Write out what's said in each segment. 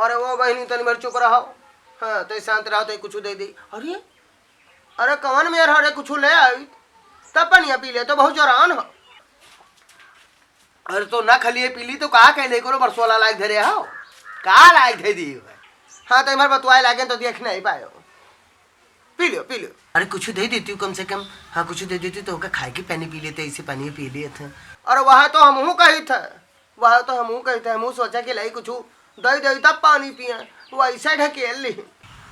अरे वो बहनी तनी मेरे चुप रहो। हाँ तो शांत रहो तो कुछ दे दी। अरे अरे कवन मेर हरे कुछ ले आई तब पनिया पी ले तो बहुत जरान हो। अरे तो ना खलिए पीली तो कहा कहले करो बरसोला लायक धरे हो का लायक धे दी। हाँ तो इमर बतवाए लागे तो देख नहीं पाए। P low P low. अरे कुछ दे देती हूँ कम से कम। हाँ कुछ दे देती तो खाए के पानी पी लेते ऐसे पानी पी लिए थे। अरे वह तो हमहू कही था वह तो हमहू कही थे हमहू सोचा कि लाई कुछ दही दही तब पानी पिए वो ऐसा ढकेल ली।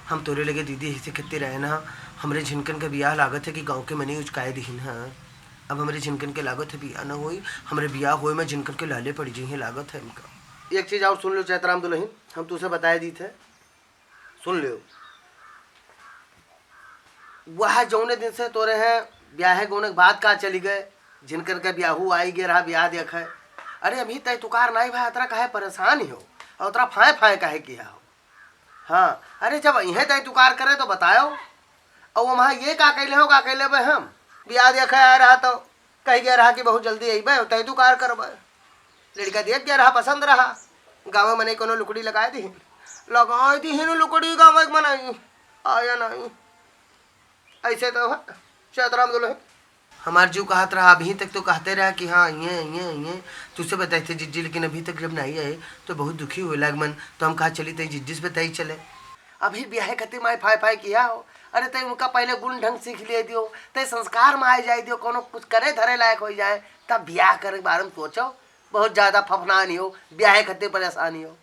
हम तोरे लगे दीदी ऐसे कहते रहे ना हमरे झिनकन का ब्याह लागत है कि गाँव के मनी उचकाए दीन। हाँ अब हमारे झिनकन के लागत है ब्याह ना हुई हमारे ब्याह हुए में झिनकन के लाले पड़ जी लागत है इनका। एक चीज़ और सुन लो चैतराम दुल्हन हम तुझसे बताए दी थे सुन लो। वह जौने दिन से तोरे हैं ब्याह गोने के बाद का चली गए झिनकन का ब्याहू आई गे रहा ब्याह देख है। अरे अभी तय तुकार नहीं भाई अतरा कहे परेशान ही हो और उतरा फाए फाए कहे किया हो। हाँ अरे जब इन्हें तय तुकार करे तो बताओ और वहाँ ये का कहले हो का कहले भाई हम ब्याह देखे आ रहा तो कह गया रहा कि बहुत जल्दी अबे तय तुकार करब। लड़का देख गया रहा पसंद रहा गाँव में नहीं कोनो लुकड़ी लगाए दी लुकड़ी गाँव में मनाई आया नहीं ऐसे तो चैतराम दुल्हन हमार जो कहत रहा अभी तक तो कहते रहा कि हाँ ये तुझसे बताए थे जिज्जी लेकिन अभी तक जब नहीं आए तो बहुत दुखी हुए लाग मन तो हम कहा चली तई जिज्जी से बताई चले। अभी ब्याह कति माए फाई फाई किया हो। अरे तय उनका पहले गुण ढंग सीख ले दियो तय संस्कार में आ जाए दियो कोनो कुछ करे धरे लायक हो जाए तब ब्याह करे के बारे में सोचो। बहुत ज़्यादा फफना नहीं हो ब्याह कति परेशानी हो।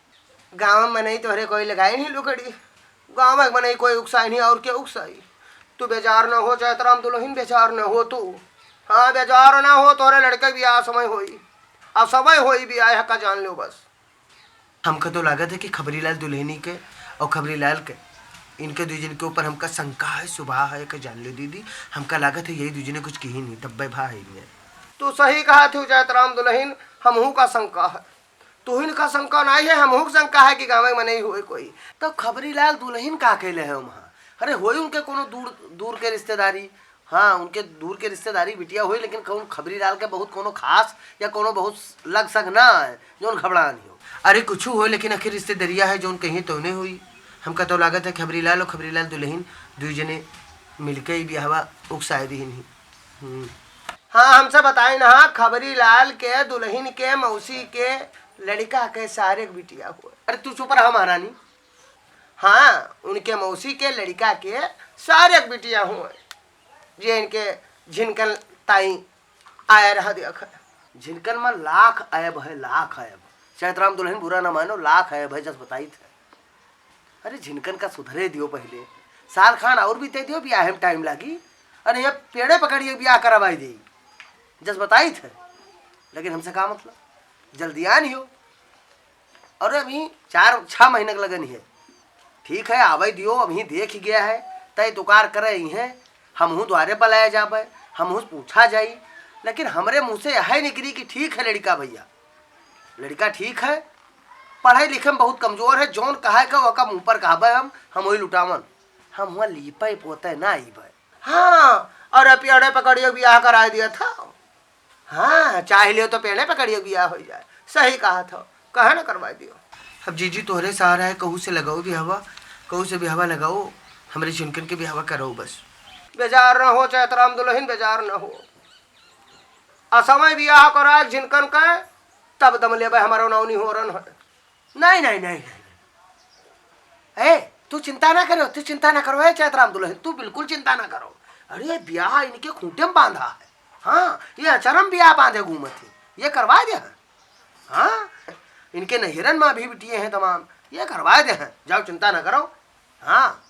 गाँव में नहीं तोहरे कोई लगाई नहीं लुकड़ी गाँव में नहीं कोई उकसाई नहीं और क्या उकसाई। तू बेजार न हो चैतराम दुल्हन बेजार न हो तू। हाँ बेजार ना हो तोरे लड़के भी आ समय होई अब समय होई भी आए का जान लो बस। हमका तो लागत है कि खबरीलाल दुल्हनी के और खबरीलाल के इनके दूजन के ऊपर हमका शंका है सुबह है कि जान लो दीदी हमका लागत है यही दूजने कुछ कही नहीं तब्बे भाई है। तू सही कहा थी चैतराम दुल्हन हमहू का शंका है तुहिन का शंका नहीं है हमहू का शंका है कि गाँव में नहीं हुए कोई तो खबरीलाल दुल्हन का अकेले है वहाँ। अरे होई उनके कोनो दूर के रिश्तेदारी। हाँ उनके दूर के रिश्तेदारी बिटिया हुई लेकिन कौन खबरीलाल के बहुत कोनो खास या कोनो बहुत लग सक ना है जो घबरा नहीं हो। अरे कुछ हो लेकिन आखिर रिश्तेदारिया है जो कहीं तो नहीं हुई। हमका तो लागत है खबरीलाल और खबरीलाल दुल्हन दो जने मिलके ही ब्याहवा उकसाए दी नहीं। हाँ हमसे बताए ना खबरीलाल के दुल्हन के मौसी के लड़का के सारे बिटिया हुए। अरे तू चुप रहा महारानी। हाँ उनके मौसी के लड़का के सारे बिटिया हुए जे इनके झिनकन ताई आया रहा देख। झिनकन में लाख ऐब है लाख ऐब। चैतराम दुल्हन बुरा ना मानो लाख ऐब है जस बताई थे। अरे झिनकन का सुधरे दियो पहले साल खान और भी ते दियो ब्याह में टाइम लागी। अरे ये पेड़े पकड़िए ब्याह करवाई दी जस बताई थे लेकिन हमसे का मतलब जल्दी आ नहीं हो। और अभी 4-6 महीने का लगन है ठीक है आवे दियो अभी देख ही गया है तय तुकार करे ही है हमहू द्वारे पर लाया जाए हमहू पूछा जाई लेकिन हमरे मुँह से यह निकली कि ठीक है लड़का भैया लड़का ठीक है पढ़ाई लिखे में बहुत कमजोर है जौन कहा का वका मुँह पर कहबे हम वही लुटावन हम हुआ लीपे पोते ना आईबे। हाँ और पेड़े पकड़ियो ब्याह करा दिया था। हाँ चाहे लियो तो पेड़े पकड़ियो ब्याह हो जाए सही कहा था कहे ना करवा दियो। अब जीजी तोहरे सहारा है कहूँ से लगाओ ब्याहवा कहूँ से ब्याहवा लगाओ हमारे झिनकन के ब्याहवा करो बस। बेजार न हो चैतराम दुल्हन बेजार न हो असमय ब्याह करा झिनकन का तब दम ले हमारा नौनी हो रन है। नहीं नहीं नहीं नहीं ए तू चिंता ना करो तू चिंता ना करो चैतराम दुल्हन तू बिल्कुल चिंता ना करो। अरे ब्याह इनके खूंटे में बांधा है। हाँ ये अचरम ब्याह बांधे घूमती ये करवा दे। हाँ इनके नहिरन में भी बिटिए हैं तमाम ये करवा दे हैं जाओ चिंता ना करो। हाँ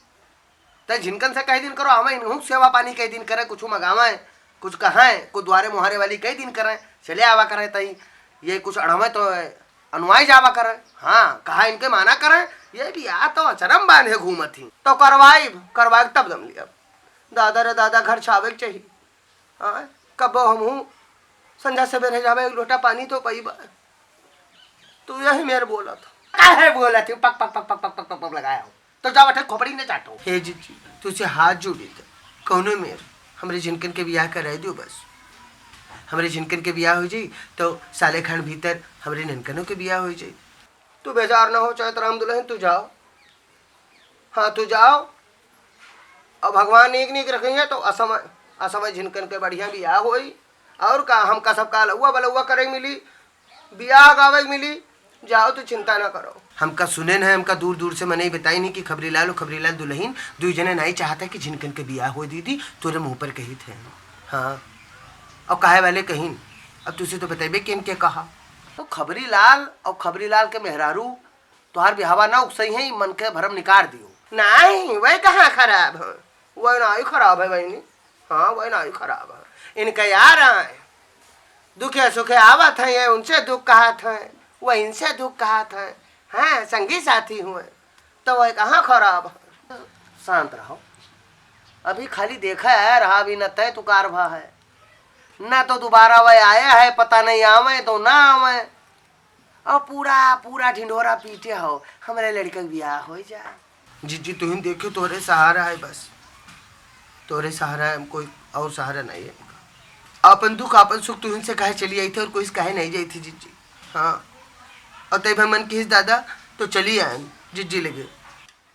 तो झिनकन से कई दिन करो हमें इनहू सेवा पानी कई दिन करें कुछ मंगावे कुछ कहें कुछ द्वारे मुहारे वाली कई दिन करें चले आवा करें तई ये कुछ अड़मे तो अनुआई जावा करें। हाँ कहा इनके माना करें ये भी आ तो अचरम बांधे घूमती तो करवाई तब दम लिया। दादा रे दादा घर छावे चाहिए। हाँ कब हमहू संध्या सवेरे जावे एक लोटा पानी तो पई तू यही मेरे बोला था काहे बोला थी पक पक पक पक पक पक पक लगाया हो तो जाओ अठे खोपड़ी ने चाटो। हे जीजी तुझसे हाथ जोड़ी थे कौनो मेर हमरे झिनकन के ब्याह कराए दियो बस। हमरे झिनकन के ब्याह हो जाई तो साले खान भीतर हमरे ननकनों के ब्याह हो जाई। तू बेजार ना हो चैतराम दुल्हन, तू जाओ। हाँ तू जाओ, और भगवान नीक नीक रखेंगे तो असमय असमय झिनकन के बढ़िया बियाह होई। और का हमका सबका लउआ बलउआ करे मिली, बियाह गावे मिली। जाओ तू चिंता ना करो। हमका सुने न है, हमका दूर दूर से मने बताई नहीं कि खबरी लाल दुल्हन दुई जने नहीं चाहता कि झिनकन के बियाह हो दीदी, तोरे मुंह पर कही थे। हाँ और काहे वाले कहीं, अब तुझे तो बताइबे कि इनके कहा तो खबरी लाल के मेहरारू तुहार बिहावा ना उकसई है, मन के भरम निकाल दियो। नहीं वह कहाँ खराब है, वह ना ही खराब है बहनी। हाँ वह ना ही खराब है, इनके यार आए दुखे सुखे आवत है, ये उनसे दुख कहत है, वह इनसे दुख कहत है। हाँ संगी साथी हुए तो वह कहाँ खराब है। शांत रहो, अभी खाली देखा है रहा भी न तय तुकार भा है, ना तो दोबारा वह आया है, पता नहीं आवे तो ना आवे। और पूरा पूरा ढिंढोरा पीटे हो हमारे लड़के का ब्याह हो जाए। जी तुम देखो तोरे सहारा है, बस तोरे सहारा है, कोई और सहारा नहीं है। अपन दुख अपन सुख तुम से कहे चली आई थी और कोई कहे नहीं जाई थी जी। हाँ और तय मन की दादा तो चली आए जी लगे।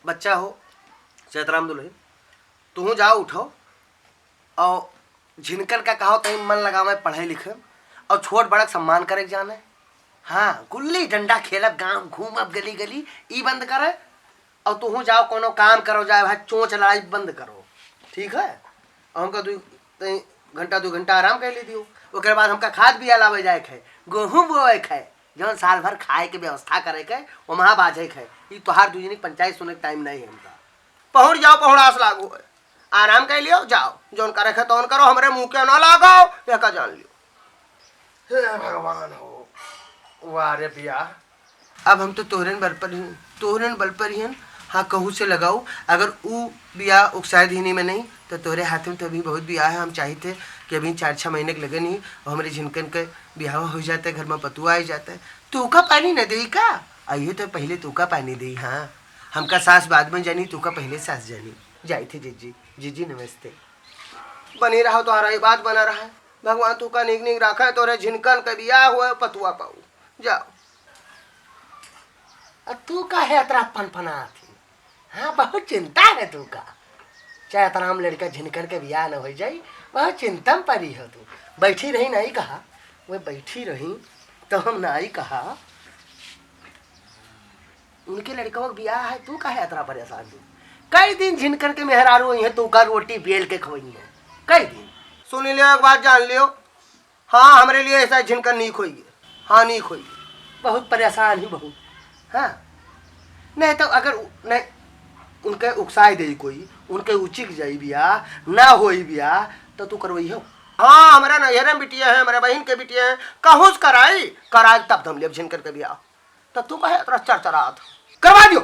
बच्चा हो चैतराम दुल्हन, तू जाओ उठो और झिनकन का कहो कहीं मन लगावे पढ़े लिखे और छोट बड़क सम्मान करे जाने। हाँ गुल्ली डंडा खेलब गांव घूमब गली गली ई बंद करे, और तू जाओ कोनो काम करो जाए भाई, चोंच लड़ाई बंद करो ठीक है। और हमका दो घंटा आराम कर ली दियो, उसके बाद हमका खाद बिया लावे जाए है, गेहूँ बोए है, जौन साल भर खाए के व्यवस्था करे के वो वहाँ बाजे है। ये तोहार दूजनी पंचायत सुने टाइम नहीं है हमका। पहुँच जाओ पहुँचास लागू है, आराम कर लियो जाओ, जौन करे है तौन करो, हमरे मुँह के ना लगाओ यह का जान लियो। हे भगवान हो वारे बिया, अब हम तो तोहरन बल पर ही हैं। हाँ कहूँ से लगाऊ, अगर ऊ बिया उकसाए धीनी में नहीं तो तोरे हाथ में तो अभी बहुत बिया है। हम चाहते कि अभी 4-6 महीने के लगे नहीं और हमारे झिनकन के बियाह हो जाता है, घर में पतुआ आ जाता है। तू का पानी न दे का, आइए तो पहले तू का पानी दी। हाँ हमका सास बाद में जानी, तू का पहले सास जानी। जाई थी जीजी नमस्ते। बनी रहो तुम्हारा ही बात बना रहा है, भगवान तू का निक निक रखा है, तोरे झिनकन का बियाह हुआ पतुआ पाऊ। जाओ तू का है अतरा फनफना थी। हाँ बहुत चिंता है तू का, चाहे तराम लड़का झिनकन के बियाह न हो जाई, बहुत चिंतन परी हो तू। बैठी रही नहीं कहा, वह बैठी रही तो हम नहीं कहा उनके लड़का का बियाह है, तू का है अतरा परेशान तू। कई दिन झिनकन के मेहरारू है, तू का रोटी बेल के खवई है कई दिन। सुन लियो एक बात जान लियो, हाँ हमारे लिए ऐसा झिनकन नीक होगी। हाँ नीक होगी, बहुत परेशान ही बहुत। हाँ नहीं तो अगर नहीं उनके उकसाए दे कोई, उनके उचिक जाई बियाह ना होई बियाह तो तू करवई हो। हाँ हमारा नैहर में बिटिया है, हमारे बहन के बिटिया है, कहूँ कराई तब दम ले झिनकर के बियाह। तब तू कहे चरचरात करवा दियो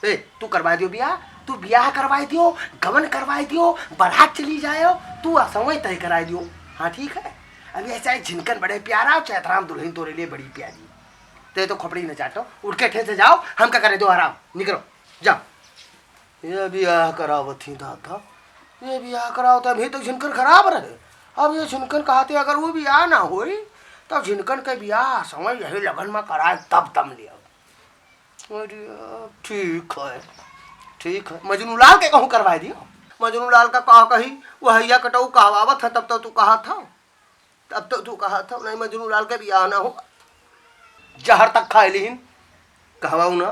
ए तू करवा दियो बियाह, तू बियाह करवा दियो, गमन करवा दियो, बारात चली जाए, तू असमय तय करा दियो। हाँ ठीक है, अभी ऐसा झिनकन बड़े प्यारा, चैतराम दुल्हन तोरे लिए बड़ी प्यारी। ते तो खोपड़ी न चाटो, उठ के ठे से जाओ, हम क्या करे दो आराम, निकलो जाओ। ये बियाह करावत थी दादा, ये बियाह कराओ तो अभी तक झिनकन खराब रहे। अब ये झिनकन कहते अगर वो बियाह ना होई तब झिनकन के बियाह समय यही लगन में कराए तब दम लिया। ठीक है मजनू लाल के कहूँ करवा दियो। मजनू लाल का कहा कही वो हैया कटऊ कहवावत है, तब तो तू कहा था, तब तो तू कहा था नहीं मजनू लाल के बियाह ना हो। जहर तक खाए लीन कहवाऊ ना,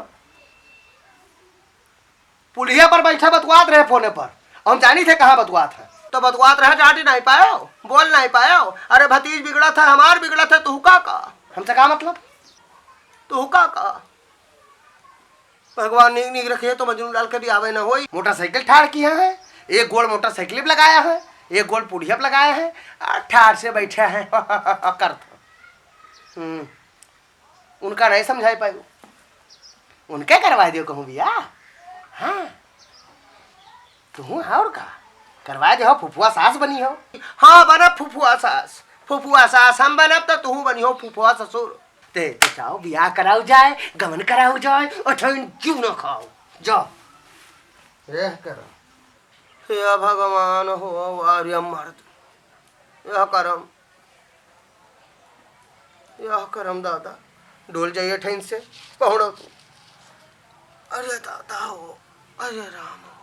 पुलिया पर बैठा बतवात रहे फोने पर, हम जानी थे कहाँ बतवात है, तो बतवात रहे जाटी नहीं पायो, बोल नहीं पायो। अरे भतीज बिगड़ा था, हमार बिगड़ा था, तू का हमसे क्या मतलब, तू का भगवान नीक नीक रखे तो मजनू लाल के भी आवे ना होई। मोटरसाइकिल ठाड़ किया है, एक गोल मोटरसाइकिल लगाया है, एक गोल पुड़िया लगाया है, ठाड़ से बैठा है कर उनका नहीं समझाई पाई, उनके करवा दियो कहूँ भैया। हाँ तू और का करवा दे हो, फुफुआ सास बनी हो। हाँ बनब फुफुआ सास हम बनब तो तू बनी हो फुफुआ ससुर। ते तो जाओ बियाह कराओ जाए, गमन कराओ जाए, और क्यों न खाओ जाओ। यह करो हे भगवान हो आर्य मर्द, यह करम दादा, डोल जाइए ठैन से पहुड़ो तू। अरे दादा हो, अरे राम हो।